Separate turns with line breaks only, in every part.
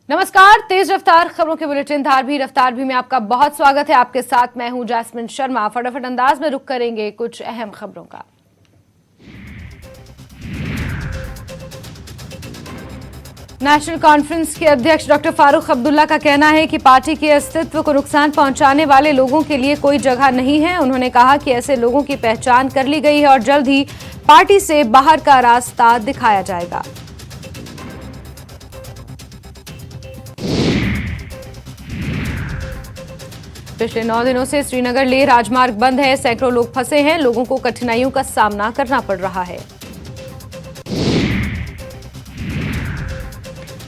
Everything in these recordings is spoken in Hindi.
नमस्कार, तेज रफ्तार खबरों के बुलेटिन धार भी में आपका बहुत स्वागत है। आपके साथ मैं हूं जैस्मिन शर्मा। फटाफट अंदाज में रुख करेंगे कुछ अहम खबरों का। नेशनल कॉन्फ्रेंस के अध्यक्ष डॉक्टर फारूक अब्दुल्ला का कहना है कि पार्टी के अस्तित्व को नुकसान पहुंचाने वाले लोगों के लिए कोई जगह नहीं है। उन्होंने कहा कि ऐसे लोगों की पहचान कर ली गई है और जल्द ही पार्टी से बाहर का रास्ता दिखाया जाएगा। पिछले 9 दिनों से श्रीनगर लेह राजमार्ग बंद है। सैकड़ों लोग फंसे हैं। लोगों को कठिनाइयों का सामना करना पड़ रहा है।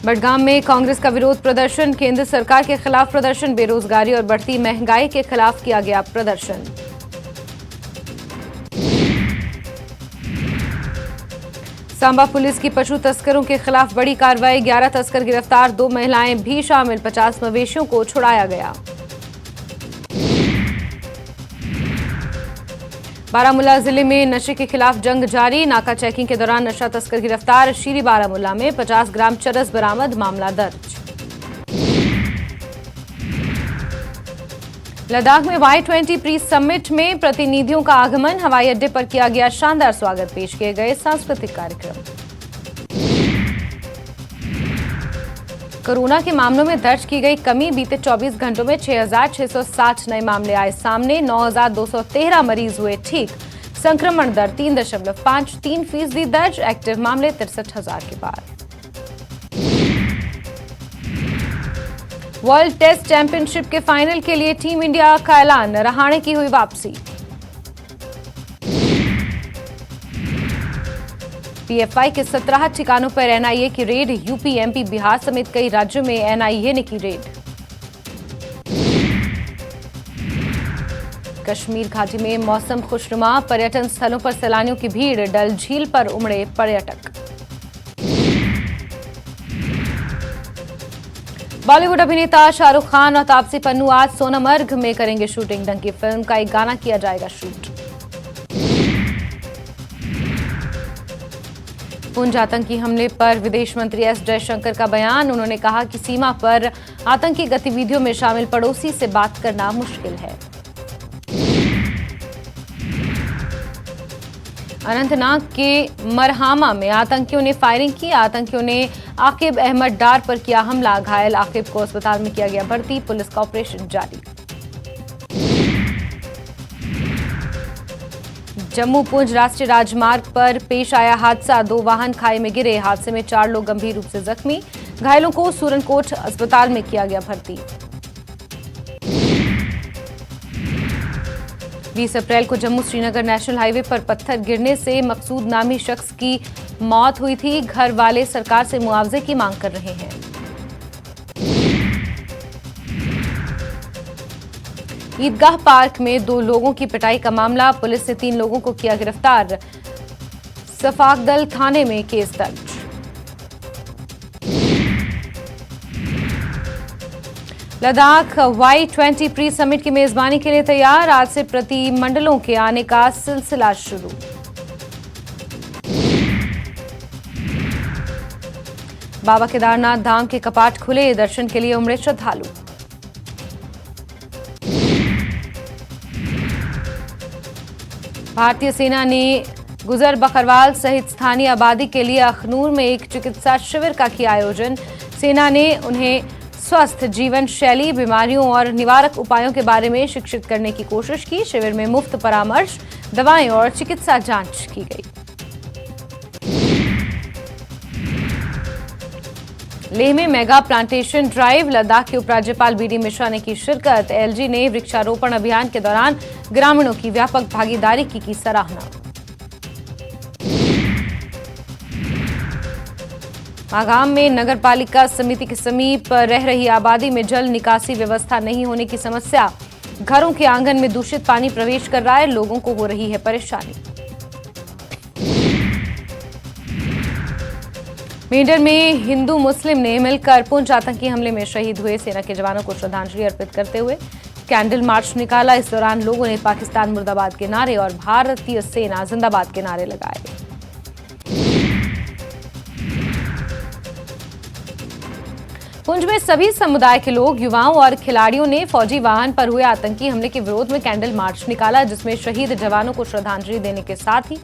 बडगाम में कांग्रेस का विरोध प्रदर्शन। केंद्र सरकार के खिलाफ प्रदर्शन। बेरोजगारी और बढ़ती महंगाई के खिलाफ किया गया प्रदर्शन। सांबा पुलिस की पशु तस्करों के खिलाफ बड़ी कार्रवाई। 11 तस्कर गिरफ्तार, 2 महिलाएं भी शामिल। 50 मवेशियों को छुड़ाया गया। बारामूला जिले में नशे के खिलाफ जंग जारी। नाका चेकिंग के दौरान नशा तस्कर गिरफ्तार। शीरी बारामूला में 50 ग्राम चरस बरामद, मामला दर्ज। लद्दाख में Y20 प्री समिट में प्रतिनिधियों का आगमन। हवाई अड्डे पर किया गया शानदार स्वागत। पेश किए गए सांस्कृतिक कार्यक्रम। कोरोना के मामलों में दर्ज की गई कमी। बीते 24 घंटों में 6,660 नए मामले आए सामने। 9,213 मरीज हुए ठीक। संक्रमण दर 3.53% दर्ज। एक्टिव मामले 63,000 के पार। वर्ल्ड टेस्ट चैंपियनशिप के फाइनल के लिए टीम इंडिया का ऐलान। रहाणे की हुई वापसी। पीएफआई के 17 ठिकानों पर एनआईए की रेड। यूपी, एमपी, बिहार समेत कई राज्यों में एनआईए ने की रेड। कश्मीर घाटी में मौसम खुशनुमा। पर्यटन स्थलों पर सैलानियों की भीड़। डल झील पर उमड़े पर्यटक। बॉलीवुड अभिनेता शाहरुख खान और तापसी पन्नू आज सोनमर्ग में करेंगे शूटिंग। डंकी फिल्म का एक गाना किया जाएगा शूट। पुंछ आतंकी हमले पर विदेश मंत्री एस जयशंकर का बयान। उन्होंने कहा कि सीमा पर आतंकी गतिविधियों में शामिल पड़ोसी से बात करना मुश्किल है। अनंतनाग के मरहामा में आतंकियों ने फायरिंग की। आतंकियों ने आकिब अहमद डार पर किया हमला। घायल आकिब को अस्पताल में किया गया भर्ती। पुलिस का ऑपरेशन जारी। जम्मू पुंछ राष्ट्रीय राजमार्ग पर पेश आया हादसा। 2 वाहन खाई में गिरे। हादसे में 4 लोग गंभीर रूप से जख्मी। घायलों को सूरनकोट अस्पताल में किया गया भर्ती। 20 अप्रैल को जम्मू श्रीनगर नेशनल हाईवे पर पत्थर गिरने से मकसूद नामी शख्स की मौत हुई थी। घर वाले सरकार से मुआवजे की मांग कर रहे हैं। ईदगाह पार्क में 2 लोगों की पिटाई का मामला। पुलिस ने 3 लोगों को किया गिरफ्तार। सफाकदल थाने में केस दर्ज। लद्दाख Y20 प्री समिट की मेजबानी के लिए तैयार। आज से प्रतिमंडलों के आने का सिलसिला शुरू। बाबा केदारनाथ धाम के कपाट खुले। दर्शन के लिए उमड़े श्रद्धालु। भारतीय सेना ने गुजर बकरवाल सहित स्थानीय आबादी के लिए अखनूर में एक चिकित्सा शिविर का किया आयोजन। सेना ने उन्हें स्वस्थ जीवन शैली, बीमारियों और निवारक उपायों के बारे में शिक्षित करने की कोशिश की। शिविर में मुफ्त परामर्श, दवाएं और चिकित्सा जांच की गई। लेह में मेगा प्लांटेशन ड्राइव। लद्दाख के उपराज्यपाल बीडी मिश्रा ने की शिरकत। एलजी ने वृक्षारोपण अभियान के दौरान ग्रामीणों की व्यापक भागीदारी की सराहना। मागाम में नगर पालिका समिति के समीप रह रही आबादी में जल निकासी व्यवस्था नहीं होने की समस्या। घरों के आंगन में दूषित पानी प्रवेश कर रहा है। लोगों को हो रही है परेशानी। मेंढर में हिंदू मुस्लिम ने मिलकर पुंछ आतंकी हमले में शहीद हुए सेना के जवानों को श्रद्धांजलि अर्पित करते हुए कैंडल मार्च निकाला। इस दौरान लोगों ने पाकिस्तान मुर्दाबाद के नारे और भारतीय सेना जिंदाबाद के नारे लगाए। पुंछ में सभी समुदाय के लोग, युवाओं और खिलाड़ियों ने फौजी वाहन पर हुए आतंकी हमले के विरोध में कैंडल मार्च निकाला, जिसमें शहीद जवानों को श्रद्धांजलि देने के साथ ही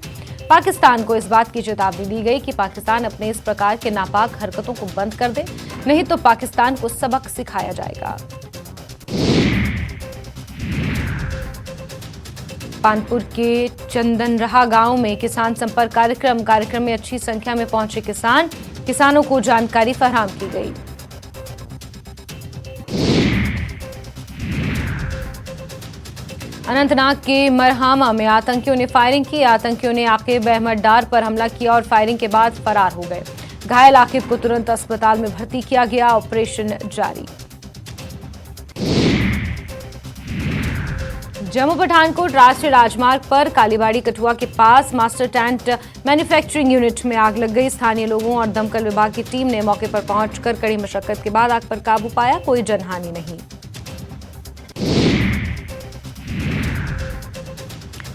पाकिस्तान को इस बात की चेतावनी दी गई कि पाकिस्तान अपने इस प्रकार के नापाक हरकतों को बंद कर दे, नहीं तो पाकिस्तान को सबक सिखाया जाएगा। कानपुर के चंदनरहा गांव में किसान संपर्क कार्यक्रम में अच्छी संख्या में पहुंचे किसानों को जानकारी फराहम की गई। अनंतनाग के मरहामा में आतंकियों ने फायरिंग की। आतंकियों ने आकिब अहमद डार पर हमला किया और फायरिंग के बाद फरार हो गए। घायल आकिब को तुरंत अस्पताल में भर्ती किया गया, ऑपरेशन जारी। जम्मू पठानकोट राष्ट्रीय राजमार्ग पर कालीबाड़ी कठुआ के पास मास्टर टेंट मैन्युफैक्चरिंग यूनिट में आग लग गई। स्थानीय लोगों और दमकल विभाग की टीम ने मौके पर पहुंचकर कड़ी मशक्कत के बाद आग पर काबू पाया। कोई जनहानि नहीं।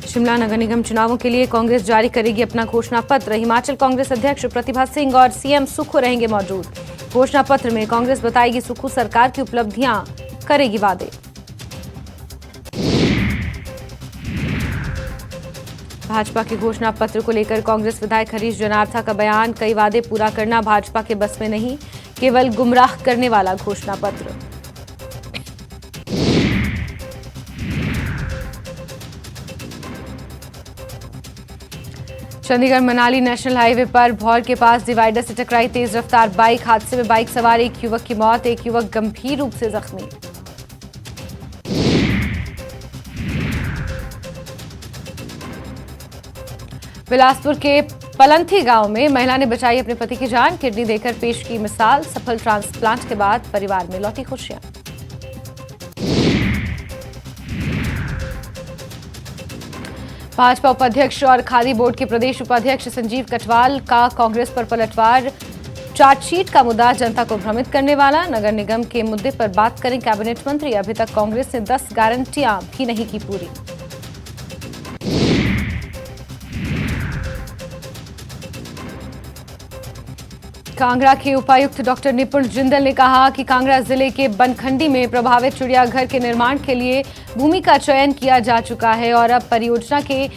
शिमला नगर निगम चुनावों के लिए कांग्रेस जारी करेगी अपना घोषणा पत्र। हिमाचल कांग्रेस अध्यक्ष प्रतिभा सिंह और सीएम सुक्खू रहेंगे मौजूद। घोषणा पत्र में कांग्रेस बताएगी सुक्खू सरकार की उपलब्धियां, करेगी वादे। भाजपा के घोषणा पत्र को लेकर कांग्रेस विधायक हरीश जनार्था का बयान। कई वादे पूरा करना भाजपा के बस में नहीं, केवल गुमराह करने वाला घोषणा पत्र। चंडीगढ़ मनाली नेशनल हाईवे पर भौर के पास डिवाइडर से टकराई तेज रफ्तार बाइक। हादसे में बाइक सवार एक युवक की मौत, एक युवक गंभीर रूप से जख्मी। बिलासपुर के पलंथी गांव में महिला ने बचाई अपने पति की जान। किडनी देकर पेश की मिसाल। सफल ट्रांसप्लांट के बाद परिवार में लौटी खुशियां। भाजपा उपाध्यक्ष और खादी बोर्ड के प्रदेश उपाध्यक्ष संजीव कटवाल का कांग्रेस पर पलटवार। चार्जशीट का मुद्दा जनता को भ्रमित करने वाला। नगर निगम के मुद्दे पर बात करें कैबिनेट मंत्री। अभी तक कांग्रेस ने 10 गारंटियां भी नहीं की पूरी। कांगड़ा के उपायुक्त डॉक्टर निपुण जिंदल ने कहा कि कांगड़ा जिले के बनखंडी में प्रभावित चिड़ियाघर के निर्माण के लिए भूमि का चयन किया जा चुका है और अब परियोजना के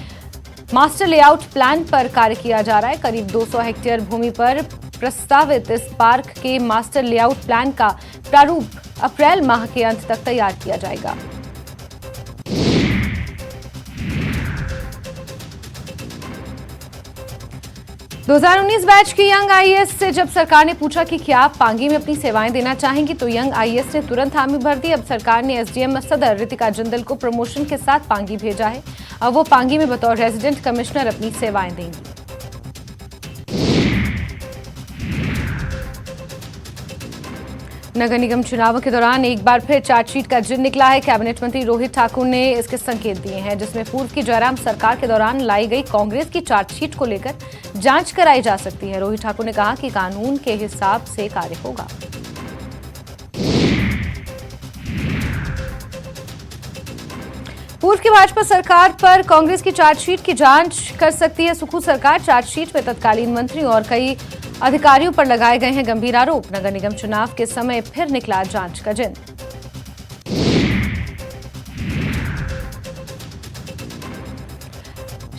मास्टर लेआउट प्लान पर कार्य किया जा रहा है। करीब 200 हेक्टेयर भूमि पर प्रस्तावित इस पार्क के मास्टर लेआउट प्लान का प्रारूप अप्रैल माह के अंत तक तैयार किया जाएगा। दो 2019 बैच की यंग आईएएस से जब सरकार ने पूछा कि क्या आप पांगी में अपनी सेवाएं देना चाहेंगी, तो यंग आईएएस ने तुरंत हामी भर दी। अब सरकार ने एसडीएम सदर रितिका जिंदल को प्रमोशन के साथ पांगी भेजा है। अब वो पांगी में बतौर रेजिडेंट कमिश्नर अपनी सेवाएं देंगी। नगर निगम चुनावों के दौरान एक बार फिर चार्जशीट का जिन निकला है। कैबिनेट मंत्री रोहित ठाकुर ने इसके संकेत दिए हैं, जिसमें पूर्व की जयराम सरकार के दौरान लाई गई कांग्रेस की चार्जशीट को लेकर जांच कराई जा सकती है। रोहित ठाकुर ने कहा कि कानून के हिसाब से कार्य होगा। पूर्व की भाजपा सरकार पर कांग्रेस की चार्जशीट की जांच कर सकती है सुक्खू सरकार। चार्जशीट में तत्कालीन मंत्री और कई अधिकारियों पर लगाए गए हैं गंभीर आरोप। नगर निगम चुनाव के समय फिर निकला जांच का जिन।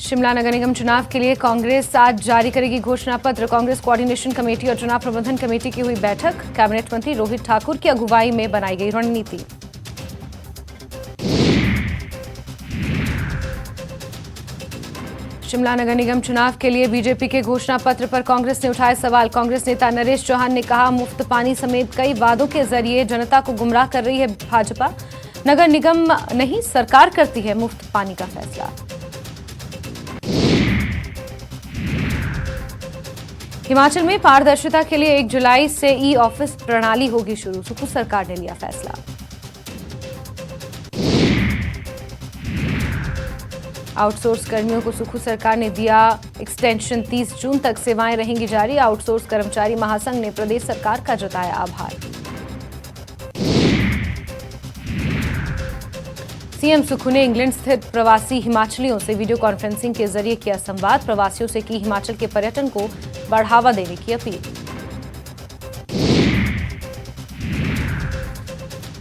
शिमला नगर निगम चुनाव के लिए कांग्रेस आज जारी करेगी घोषणा पत्र। कांग्रेस कोऑर्डिनेशन कमेटी और चुनाव प्रबंधन कमेटी की हुई बैठक। कैबिनेट मंत्री रोहित ठाकुर की अगुवाई में बनाई गई रणनीति। शिमला नगर निगम चुनाव के लिए बीजेपी के घोषणा पत्र पर कांग्रेस ने उठाए सवाल। कांग्रेस नेता नरेश चौहान ने कहा, मुफ्त पानी समेत कई वादों के जरिए जनता को गुमराह कर रही है भाजपा। नगर निगम नहीं, सरकार करती है मुफ्त पानी का फैसला। हिमाचल में पारदर्शिता के लिए 1 जुलाई से ई ऑफिस प्रणाली होगी शुरू। सुक्खू सरकार ने लिया फैसला। आउटसोर्स कर्मियों को सुक्खू सरकार ने दिया एक्सटेंशन। 30 जून तक सेवाएं रहेंगी जारी। आउटसोर्स कर्मचारी महासंघ ने प्रदेश सरकार का जताया आभार। सीएम सुक्खू ने इंग्लैंड स्थित प्रवासी हिमाचलियों से वीडियो कॉन्फ्रेंसिंग के जरिए किया संवाद। प्रवासियों से की हिमाचल के पर्यटन को बढ़ावा देने की अपील।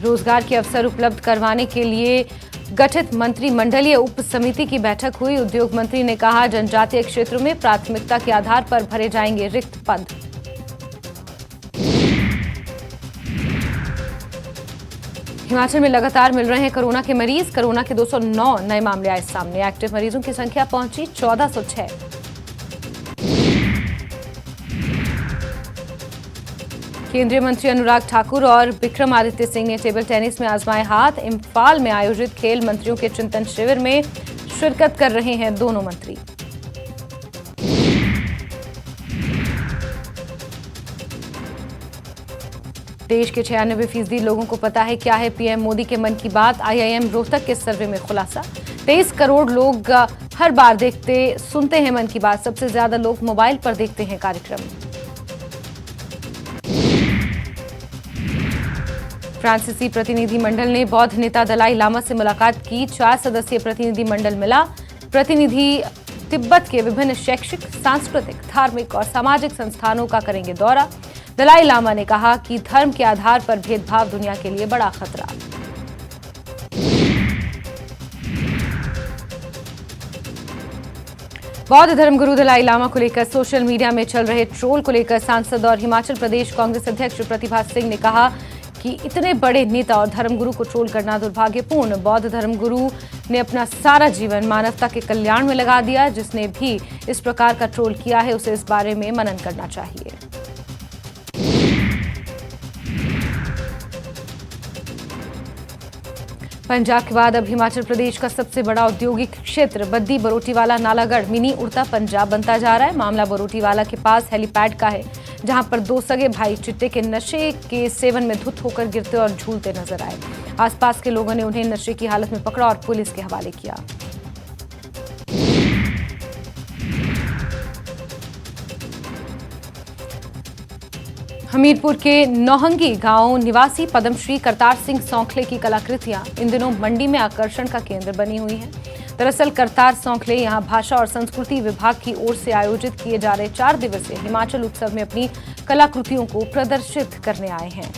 रोजगार के अवसर उपलब्ध करवाने के लिए गठित मंत्रिमंडलीय उप समिति की बैठक हुई। उद्योग मंत्री ने कहा, जनजातीय क्षेत्रों में प्राथमिकता के आधार पर भरे जाएंगे रिक्त पद। हिमाचल में लगातार मिल रहे हैं कोरोना के मरीज। कोरोना के 209 नए मामले आए सामने। एक्टिव मरीजों की संख्या पहुंची 1406। केंद्रीय मंत्री अनुराग ठाकुर और विक्रमादित्य सिंह ने टेबल टेनिस में आजमाए हाथ। इम्फाल में आयोजित खेल मंत्रियों के चिंतन शिविर में शिरकत कर रहे हैं दोनों मंत्री। देश के 96% लोगों को पता है क्या है पीएम मोदी के मन की बात। आईआईएम रोहतक के सर्वे में खुलासा। 23 करोड़ लोग हर बार सुनते हैं मन की बात। सबसे ज्यादा लोग मोबाइल पर देखते हैं कार्यक्रम। फ्रांसीसी प्रतिनिधिमंडल ने बौद्ध नेता दलाई लामा से मुलाकात की। 4 सदस्यीय प्रतिनिधिमंडल मिला। प्रतिनिधि तिब्बत के विभिन्न शैक्षिक, सांस्कृतिक, धार्मिक और सामाजिक संस्थानों का करेंगे दौरा। दलाई लामा ने कहा कि धर्म के आधार पर भेदभाव दुनिया के लिए बड़ा खतरा। बौद्ध धर्मगुरु दलाई लामा को लेकर सोशल मीडिया में चल रहे ट्रोल को लेकर सांसद और हिमाचल प्रदेश कांग्रेस अध्यक्ष प्रतिभा सिंह ने कहा कि इतने बड़े नेता और धर्मगुरु को ट्रोल करना दुर्भाग्यपूर्ण। बौद्ध धर्मगुरु ने अपना सारा जीवन मानवता के कल्याण में लगा दिया। जिसने भी इस प्रकार का ट्रोल किया है उसे इस बारे में मनन करना चाहिए। पंजाब के बाद अब हिमाचल प्रदेश का सबसे बड़ा औद्योगिक क्षेत्र बद्दी बरोटीवाला नालागढ़ मिनी उड़ता पंजाब बनता जा रहा है। मामला बरोटीवाला के पास हेलीपैड का है, जहां पर 2 सगे भाई चिट्टे के नशे के सेवन में धुत होकर गिरते और झूलते नजर आए। आसपास के लोगों ने उन्हें नशे की हालत में पकड़ा और पुलिस के हवाले किया। हमीरपुर के नौहंगी गांव निवासी पद्मश्री करतार सिंह सौंखले की कलाकृतियां इन दिनों मंडी में आकर्षण का केंद्र बनी हुई हैं। दरअसल करतार सौंखले यहां भाषा और संस्कृति विभाग की ओर से आयोजित किए जा रहे 4 दिवसीय हिमाचल उत्सव में अपनी कलाकृतियों को प्रदर्शित करने आए हैं।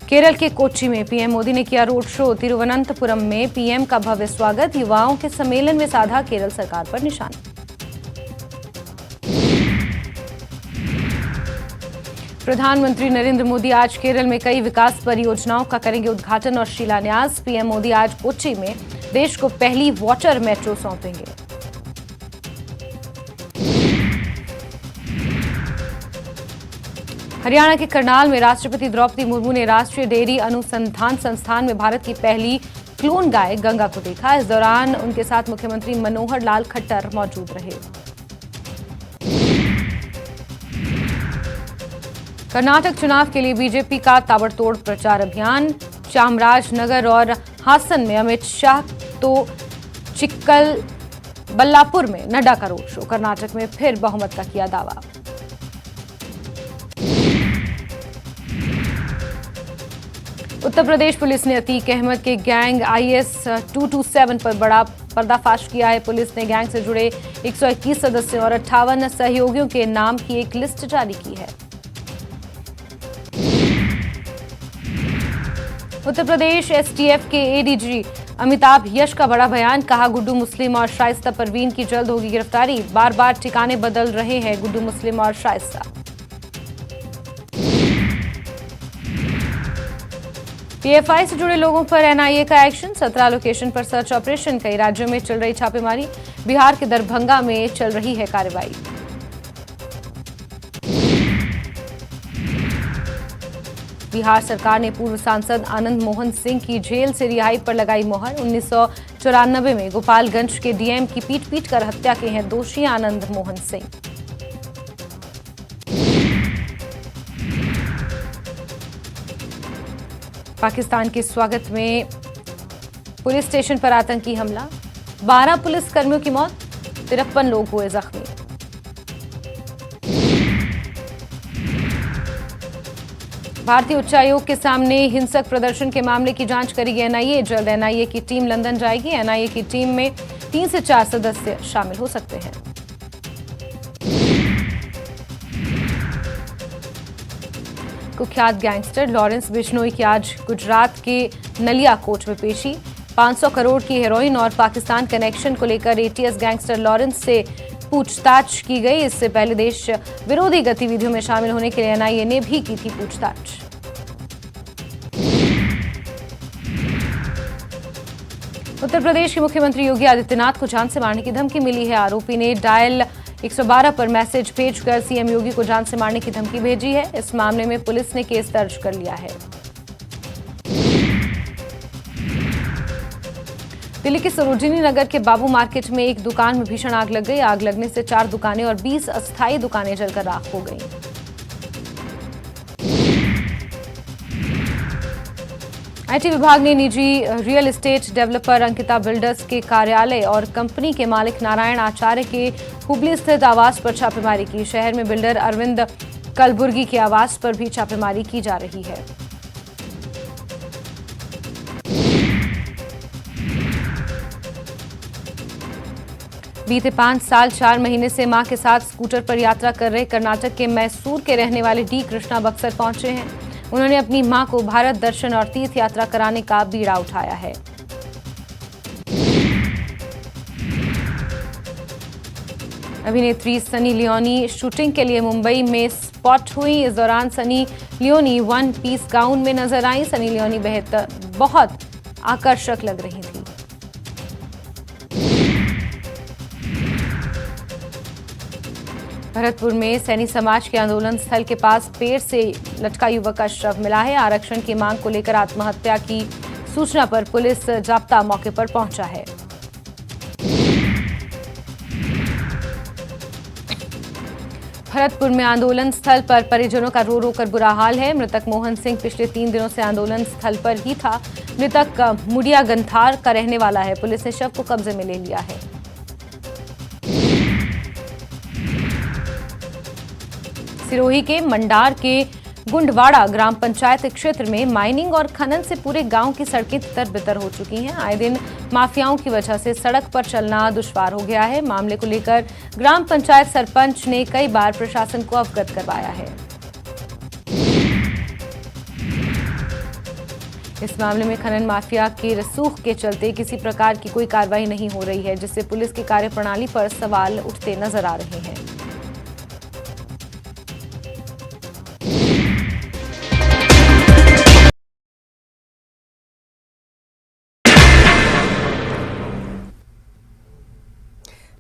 केरल के कोच्चि में पीएम मोदी ने किया रोड शो। तिरुवनंतपुरम में पीएम का भव्य स्वागत। युवाओं के सम्मेलन में साधा केरल सरकार पर निशाना। प्रधानमंत्री नरेंद्र मोदी आज केरल में कई विकास परियोजनाओं का करेंगे उद्घाटन और शिलान्यास। पीएम मोदी आज कोच्चि में देश को पहली वाटर मेट्रो सौंपेंगे। हरियाणा के करनाल में राष्ट्रपति द्रौपदी मुर्मू ने राष्ट्रीय डेयरी अनुसंधान संस्थान में भारत की पहली क्लोन गाय गंगा को देखा। इस दौरान उनके साथ मुख्यमंत्री मनोहर लाल खट्टर मौजूद रहे। कर्नाटक चुनाव के लिए बीजेपी का ताबड़तोड़ प्रचार अभियान। चामराजनगर और हासन में अमित शाह तो चिक्कल बल्लापुर में नड्डा का रोड शो। कर्नाटक में फिर बहुमत का किया दावा। उत्तर प्रदेश पुलिस ने अतीक अहमद के गैंग IS 227 पर बड़ा पर्दाफाश किया है। पुलिस ने गैंग से जुड़े 121 सदस्यों और 58 सहयोगियों के नाम की एक लिस्ट जारी की है। उत्तर प्रदेश STF के ADG अमिताभ यश का बड़ा बयान। कहा, गुड्डू मुस्लिम और शाइस्ता परवीन की जल्द होगी गिरफ्तारी। बार बार ठिकाने बदल रहे हैं गुड्डू मुस्लिम और शाइस्ता। PFI से जुड़े लोगों पर NIA का एक्शन। 17 लोकेशन पर सर्च ऑपरेशन। कई राज्यों में चल रही छापेमारी। बिहार के दरभंगा में चल रही है कार्रवाई। बिहार सरकार ने पूर्व सांसद आनंद मोहन सिंह की जेल से रिहाई पर लगाई मोहर। 1994 में गोपालगंज के DM की पीट कर हत्या के हैं दोषी आनंद मोहन सिंह। पाकिस्तान के स्वागत में पुलिस स्टेशन पर आतंकी हमला। 12 पुलिसकर्मियों की मौत, 53 लोग हुए जख्मी। भारतीय उच्चायोग के सामने हिंसक प्रदर्शन के मामले की जांच करेगी NIA। जल्द NIA की टीम लंदन जाएगी। NIA की टीम में 3 से 4 सदस्य शामिल हो सकते हैं। कुख्यात गैंगस्टर लॉरेंस बिश्नोई की आज गुजरात के नलिया कोर्ट में पेशी। 500 करोड़ की हेरोइन और पाकिस्तान कनेक्शन को लेकर एटीएस गैंगस्टर लॉरेंस से पूछताछ की गई। इससे पहले देश विरोधी गतिविधियों में शामिल होने के लिए एनआईए ने भी की थी पूछताछ। उत्तर प्रदेश के मुख्यमंत्री योगी आदित्यनाथ को जान से मारने की धमकी मिली है। आरोपी ने डायल 112 पर मैसेज भेजकर सीएम योगी को जान से मारने की धमकी भेजी है। इस मामले में पुलिस ने केस दर्ज कर लिया है। दिल्ली के सरोजिनी नगर के बाबू मार्केट में एक दुकान में भीषण आग लग गई। आग लगने से 4 दुकानें और 20 अस्थायी दुकानें जलकर राख हो गईं। आईटी विभाग ने निजी real estate developer Ankita builders के कार्यालय और कंपनी के मालिक नारायण आचार्य के हुबली स्थित आवास पर छापेमारी की। शहर में बिल्डर अरविंद कलबुर्गी के आवास पर भी छापेमारी की जा रही है। बीते 5 साल 4 महीने से मां के साथ स्कूटर पर यात्रा कर रहे कर्नाटक के मैसूर के रहने वाले डी कृष्णा बक्सर पहुंचे हैं। उन्होंने अपनी मां को भारत दर्शन और तीर्थ यात्रा कराने का बीड़ा उठाया है। अभिनेत्री सनी लियोनी शूटिंग के लिए मुंबई में स्पॉट हुई। इस दौरान सनी लियोनी 1 पीस गाउन में नजर आई। सनी लियोनी बहुत आकर्षक लग रही थी। भरतपुर में सैनी समाज के आंदोलन स्थल के पास पेड़ से लटका युवक का शव मिला है। आरक्षण की मांग को लेकर आत्महत्या की सूचना पर पुलिस जाब्ता मौके पर पहुंचा है। भरतपुर में आंदोलन स्थल पर परिजनों का रो रो कर बुरा हाल है। मृतक मोहन सिंह पिछले 3 दिनों से आंदोलन स्थल पर ही था। मृतक मुड़िया गंथार का रहने वाला है। पुलिस ने शव को कब्जे में ले लिया है। सिरोही के मंडार के गुंडवाड़ा ग्राम पंचायत क्षेत्र में माइनिंग और खनन से पूरे गांव की सड़कें तितर-बितर हो चुकी हैं। आए दिन माफियाओं की वजह से सड़क पर चलना दुश्वार हो गया है। मामले को लेकर ग्राम पंचायत सरपंच ने कई बार प्रशासन को अवगत करवाया है। इस मामले में खनन माफिया के रसूख के चलते किसी प्रकार की कोई कार्रवाई नहीं हो रही है, जिससे पुलिस की कार्यप्रणाली पर सवाल उठते नजर आ रहे हैं।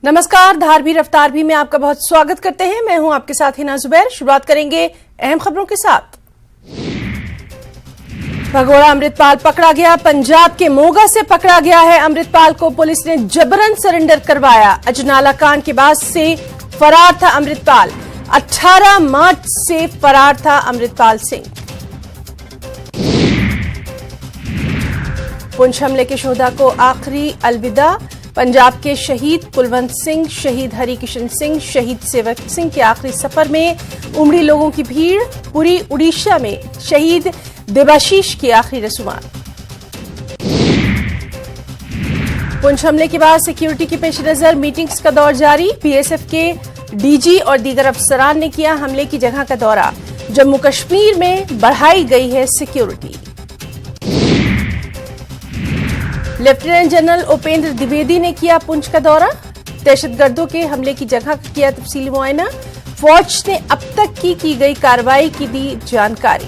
नमस्कार, धार रफ्तार भी में आपका बहुत स्वागत करते हैं। मैं हूं आपके साथ हिना जुबैर। शुरुआत करेंगे अहम खबरों के साथ। भगोड़ा अमृतपाल पकड़ा गया। पंजाब के मोगा से पकड़ा गया है। अमृतपाल को पुलिस ने जबरन सरेंडर करवाया। अजनाला कांड के बाद से फरार था अमृतपाल। 18 मार्च से फरार था अमृतपाल सिंह। पुंछ हमले के शोधा को आखिरी अलविदा। पंजाब के शहीद कुलवंत सिंह, शहीद हरिकिशन सिंह, शहीद सेवक सिंह के आखिरी सफर में उमड़ी लोगों की भीड़। पूरी उड़ीसा में शहीद देबाशीष की आखिरी रसूमात। पुंछ हमले के बाद सिक्योरिटी के पेश नजर मीटिंग्स का दौर जारी। बीएसएफ के डीजी और दीगर अफसरान ने किया हमले की जगह का दौरा। जम्मू कश्मीर में बढ़ाई गई है security. Lieutenant general Upendra Dwivedi ने किया पुंछ का दौरा। दहशतगर्दों के हमले की जगह का किया तफसीली मुआयना। फौज ने अब तक की गई कार्रवाई की दी जानकारी।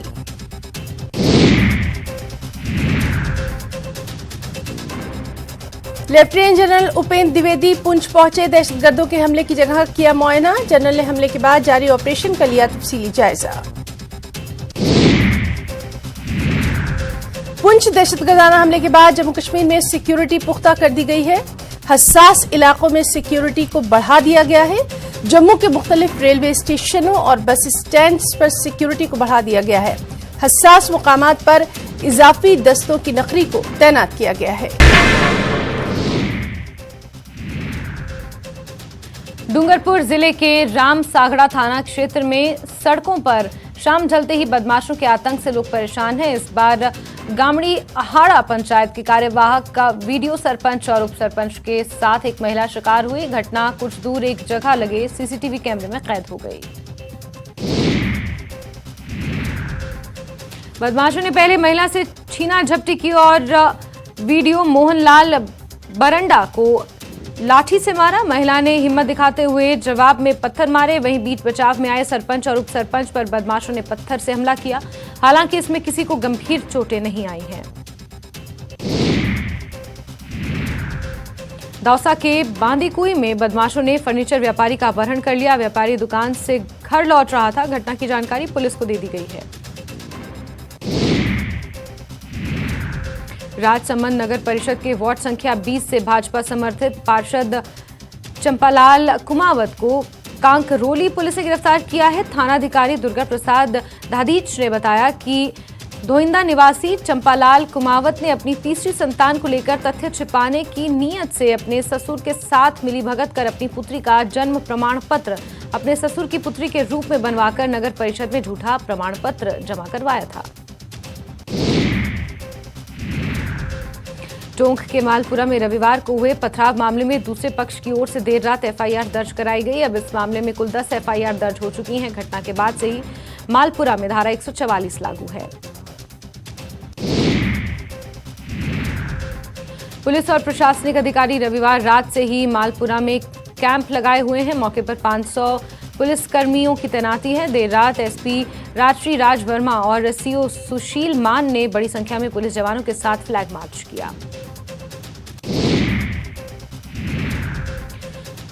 लेफ्टिनेंट जनरल उपेंद्र द्विवेदी पुंछ पहुंचे। दहशतगर्दों के हमले की जगह का किया मुआयना। जनरल ने हमले के बाद जारी ऑपरेशन का लिया तफसीली जायजा। पुंछ दहशतगर्दाना हमले के बाद जम्मू कश्मीर में सिक्योरिटी पुख्ता कर दी गई है। हसास इलाकों में सिक्योरिटी को बढ़ा दिया गया है। जम्मू के मुख्तलिफ रेलवे स्टेशनों और बस स्टैंड्स पर सिक्योरिटी को बढ़ा दिया गया है। हसास मुकामात पर इजाफी दस्तों की नफरी को तैनात किया गया है।
डूंगरपुर जिले के रामसागड़ा थाना क्षेत्र में सड़कों पर शाम ढलते ही बदमाशों के आतंक से लोग परेशान हैं। इस बार गामड़ी अहाड़ा पंचायत के कार्यवाहक का वीडियो सरपंच और उप सरपंच के साथ एक महिला शिकार हुई। घटना कुछ दूर एक जगह लगे सीसीटीवी कैमरे में कैद हो गई। बदमाशों ने पहले महिला से छीना झपटी की और वीडियो मोहनलाल बरंडा को लाठी से मारा। महिला ने हिम्मत दिखाते हुए जवाब में पत्थर मारे। वहीं बीच बचाव में आए सरपंच और उप सरपंच पर बदमाशों ने पत्थर से हमला किया। हालांकि इसमें किसी को गंभीर चोटें नहीं आई हैं। दौसा के बांदीकुई में बदमाशों ने फर्नीचर व्यापारी का अपहरण कर लिया। व्यापारी दुकान से घर लौट रहा था। घटना की जानकारी पुलिस को दे दी गई है। राजसमंद नगर परिषद के वार्ड संख्या 20 से भाजपा समर्थित पार्षद चंपालाल कुमावत को कांकरोली पुलिस ने गिरफ्तार किया है। थानाधिकारी दुर्गा प्रसाद धादीच ने बताया कि धोइंदा निवासी चंपालाल कुमावत ने अपनी तीसरी संतान को लेकर तथ्य छिपाने की नीयत से अपने ससुर के साथ मिलीभगत कर अपनी पुत्री का जन्म प्रमाण पत्र अपने ससुर की पुत्री के रूप में बनवाकर नगर परिषद में झूठा प्रमाण पत्र जमा करवाया था। टोंक के मालपुरा में रविवार को हुए पथराव मामले में दूसरे पक्ष की ओर से देर रात एफआईआर दर्ज कराई गई। अब इस मामले में कुल 10 एफआईआर दर्ज हो चुकी हैं। घटना के बाद से ही मालपुरा में धारा 144 लागू है। पुलिस और प्रशासनिक अधिकारी रविवार रात से ही मालपुरा में कैंप लगाए हुए हैं। मौके पर 500 पुलिस कर्मियों की तैनाती है। देर रात एसपी राजश्री राज वर्मा और सीओ सुशील मान ने बड़ी संख्या में पुलिस जवानों के साथ फ्लैग मार्च किया।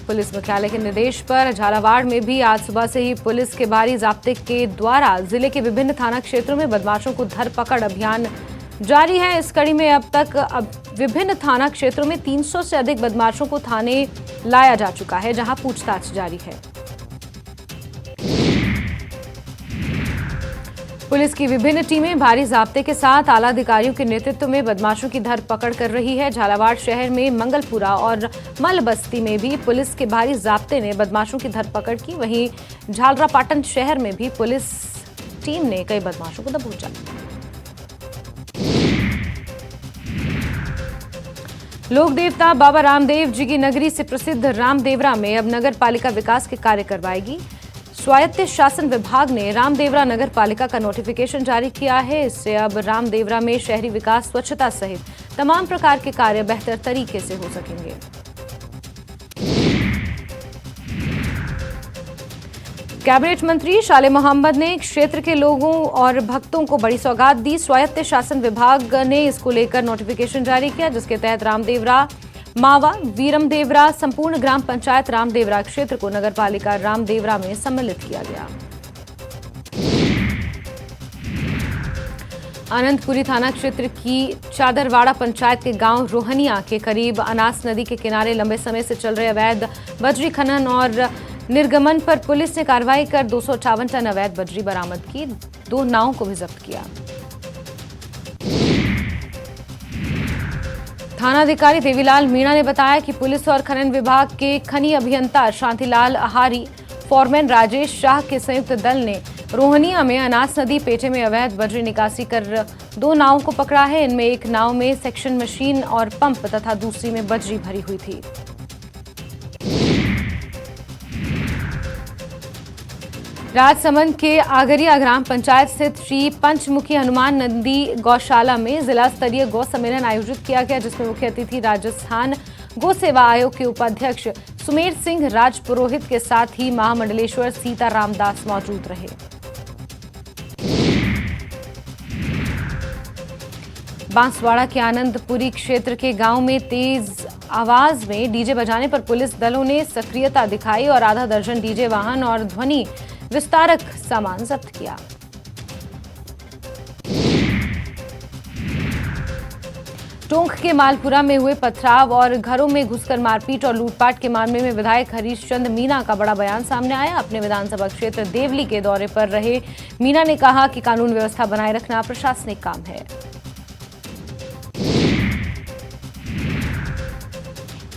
पुलिस मुख्यालय के निर्देश पर झालावाड़ में भी आज सुबह से ही पुलिस के भारी जाब्ते के द्वारा जिले के विभिन्न थाना क्षेत्रों में बदमाशों को धरपकड़ अभियान जारी है। इस कड़ी में अब तक विभिन्न थाना क्षेत्रों में 300 से अधिक बदमाशों को थाने लाया जा चुका है, जहां पूछताछ जारी है। पुलिस की विभिन्न टीमें भारी जाब्ते के साथ आला अधिकारियों के नेतृत्व में बदमाशों की धरपकड़ कर रही है। झालावाड़ शहर में मंगलपुरा और मलबस्ती में भी पुलिस के भारी जाब्ते ने बदमाशों की धरपकड़ की। वहीं झालरापाटन शहर में भी पुलिस टीम ने कई बदमाशों को दबोचा। लोक देवता बाबा रामदेव जी की नगरी से प्रसिद्ध रामदेवरा में अब नगर पालिका विकास के कार्य करवाएगी। स्वायत्त शासन विभाग ने रामदेवरा नगर पालिका का नोटिफिकेशन जारी किया है। इससे अब रामदेवरा में शहरी विकास, स्वच्छता सहित तमाम प्रकार के कार्य बेहतर तरीके से हो सकेंगे। कैबिनेट मंत्री शाले मोहम्मद ने क्षेत्र के लोगों और भक्तों को बड़ी सौगात दी। स्वायत्त शासन विभाग ने इसको लेकर नोटिफिकेशन जारी किया, जिसके तहत रामदेवरा, मावा, वीरमदेवरा, संपूर्ण ग्राम पंचायत रामदेवरा क्षेत्र को नगर पालिका रामदेवरा में सम्मिलित किया गया। आनंदपुरी थाना क्षेत्र की चादरवाड़ा पंचायत के गांव रोहनिया के करीब अनास नदी के किनारे लंबे समय से चल रहे अवैध बजरी खनन और निर्गमन पर पुलिस ने कार्रवाई कर 258 टन अवैध बजरी बरामद की। 2 नावों को भी जब्त किया। थानाधिकारी देवीलाल मीणा ने बताया कि पुलिस और खनन विभाग के खनी अभियंता शांतिलाल आहारी, फॉरमैन राजेश शाह के संयुक्त दल ने रोहनिया में अनास नदी पेटे में अवैध बजरी निकासी कर 2 नावों को पकड़ा है। इनमें एक नाव में सेक्शन मशीन और पंप तथा दूसरी में बजरी भरी हुई थी। राजसमंद के आगरिया ग्राम पंचायत स्थित श्री पंचमुखी हनुमान नंदी गौशाला में जिला स्तरीय गौ सम्मेलन आयोजित किया गया, जिसमें मुख्य अतिथि राजस्थान गौ सेवा आयोग के उपाध्यक्ष सुमेर सिंह राजपुरोहित के साथ ही महामंडलेश्वर सीताराम दास मौजूद रहे। बांसवाड़ा के आनंदपुरी क्षेत्र के गांव में तेज आवाज में डीजे बजाने पर पुलिस दलों ने सक्रियता दिखाई और आधा दर्जन डीजे वाहन और ध्वनि विस्तारक सामान जब्त किया। टोंक के मालपुरा में हुए पथराव और घरों में घुसकर मारपीट और लूटपाट के मामले में विधायक हरीश चंद मीणा का बड़ा बयान सामने आया। अपने विधानसभा क्षेत्र देवली के दौरे पर रहे मीणा ने कहा कि कानून व्यवस्था बनाए रखना प्रशासनिक काम है।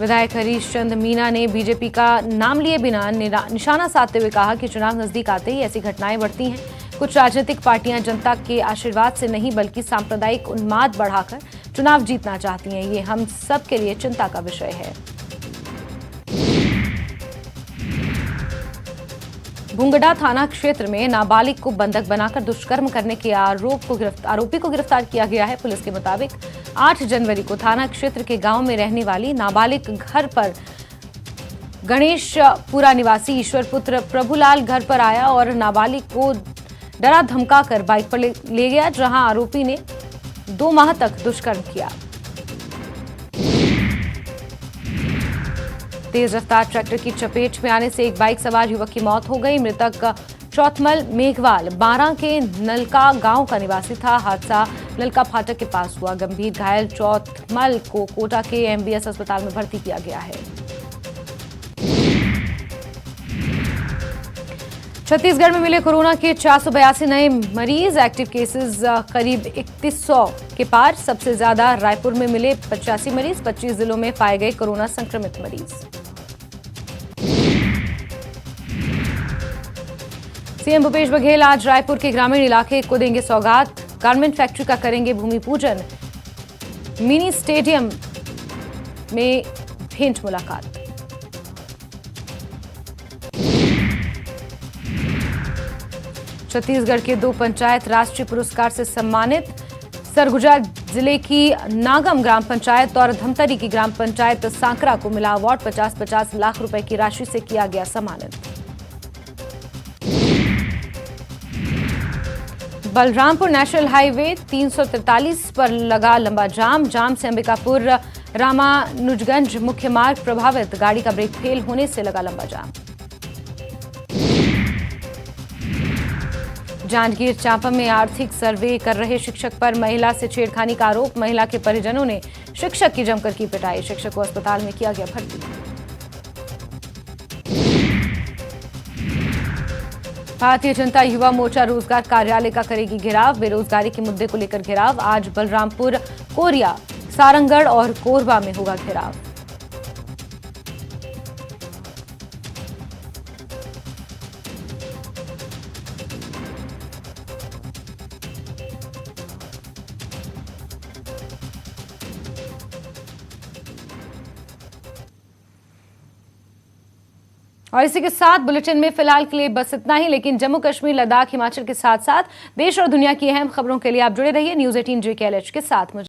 विधायक हरीश चंद मीणा ने बीजेपी का नाम लिए बिना निशाना साधते हुए कहा कि चुनाव नजदीक आते ही ऐसी घटनाएं बढ़ती हैं। कुछ राजनीतिक पार्टियां जनता के आशीर्वाद से नहीं बल्कि सांप्रदायिक उन्माद बढ़ाकर चुनाव जीतना चाहती हैं। ये हम सब के लिए चिंता का विषय है। भुंगडा थाना क्षेत्र में नाबालिग को बंधक बनाकर दुष्कर्म करने के आरोपी को गिरफ्तार किया गया है। पुलिस के मुताबिक 8 जनवरी को थाना क्षेत्र के गांव में रहने वाली नाबालिग घर पर गणेशपुरा निवासी ईश्वर पुत्र प्रभुलाल घर पर आया और नाबालिग को डरा धमका कर बाइक पर ले गया, जहां आरोपी ने 2 माह तक दुष्कर्म किया। तेज रफ्तार ट्रैक्टर की चपेट में आने से एक बाइक सवार युवक की मौत हो गई। मृतक चौथमल मेघवाल 12 के नलका गांव का निवासी था। हादसा नलका फाटक के पास हुआ। गंभीर घायल चौथमल को कोटा के एमबीएस अस्पताल में भर्ती किया गया है। छत्तीसगढ़ में मिले कोरोना के 482 नए मरीज। एक्टिव केसेस करीब 3100 के पार। सबसे ज्यादा रायपुर में मिले 85 मरीज। 25 जिलों में पाए गए कोरोना संक्रमित मरीज। सीएम भूपेश बघेल आज रायपुर के ग्रामीण इलाके को देंगे सौगात। गारमेंट फैक्ट्री का करेंगे भूमि पूजन। मिनी स्टेडियम में भेंट मुलाकात। छत्तीसगढ़ के 2 पंचायत राष्ट्रीय पुरस्कार से सम्मानित। सरगुजा जिले की नागम ग्राम पंचायत और धमतरी की ग्राम पंचायत सांकरा को मिला अवार्ड। 50-50 लाख रुपए की राशि से किया गया सम्मानित। बलरामपुर नेशनल हाईवे 343 पर लगा लंबा जाम से अंबिकापुर रामानुजगंज मुख्य मार्ग प्रभावित। गाड़ी का ब्रेक फेल होने से लगा लंबा जाम। जांजगीर चांपा में आर्थिक सर्वे कर रहे शिक्षक पर महिला से छेड़खानी का आरोप। महिला के परिजनों ने शिक्षक की जमकर की पिटाई। शिक्षक को अस्पताल में किया गया भर्ती। भारतीय जनता युवा मोर्चा रोजगार कार्यालय का करेगी घेराव। बेरोजगारी के मुद्दे को लेकर घेराव। आज बलरामपुर, कोरिया, सारंगढ़ और कोरबा में होगा घेराव। और इसी के साथ बुलेटिन में फिलहाल के लिए बस इतना ही, लेकिन जम्मू कश्मीर, लद्दाख, हिमाचल के साथ साथ देश और दुनिया की अहम खबरों के लिए आप जुड़े रहिए न्यूज़ 18 JKLH के साथ।